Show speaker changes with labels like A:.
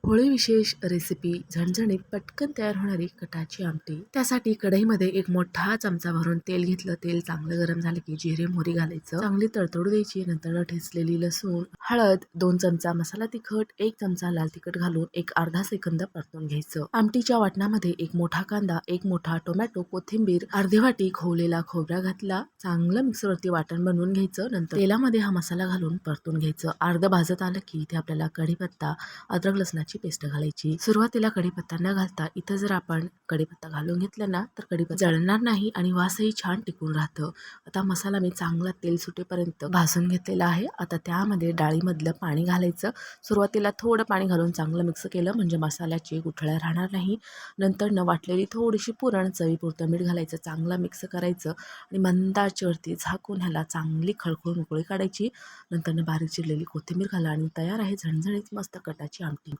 A: होळी विशेष रेसिपी झणझणीत पटकन तयार होणारी कटाची आमटी। त्यासाठी कढईमध्ये एक मोठा चमचा भरून तेल घेतलं। तेल चांगलं गरम झालं की जिरे मोहरी घालायचं, चांगली तडतडू द्यायची। नंतर ठेचलेली लसूण, हळद, 2 चमचा मसाला तिखट, 1 चमचा लाल तिखट घालून एक अर्धा सेकंद परतून घ्यायचं। आमटीच्या वाटणामध्ये एक मोठा कांदा, एक मोठा टोमॅटो, कोथिंबीर, अर्धी वाटी खोवलेला खोबरा घातला। चांगलं मिक्सरवरती वाटण बनवून घ्यायचं। नंतर तेलामध्ये हा मसाला घालून परतून घ्यायचं। अर्ध भाजत आलं की इथे आपल्याला कढीपत्ता, अद्रक लसणाची पेस्ट घालायची। सुरुवातीला कढीपत्ता न घालता इथं जर आपण कढीपत्ता घालून घेतला ना तर कढीपत्ता जळणार नाही आणि वासही छान टिकून राहतं। आता मसाला मी चांगला तेल सुटेपर्यंत भाजून घेतलेला आहे। आता त्यामध्ये डाळीमधलं पाणी घालायचं। सुरुवातीला थोडं पाणी घालून चांगलं मिक्स केलं म्हणजे मसाल्याची गुठळ्या राहणार नाही। नंतर वाटलेली थोडीशी पुरण, चवीपुरतं मीठ घालायचं, चांगला मिक्स करायचं आणि मंद आचेवरती झाकून ह्याला चांगली खळखळून उकळी काढायची। नंतर बारीक चिरलेली कोथिंबीर घाला आणि तयार आहे झणझणीत मस्त कटाची आमटी।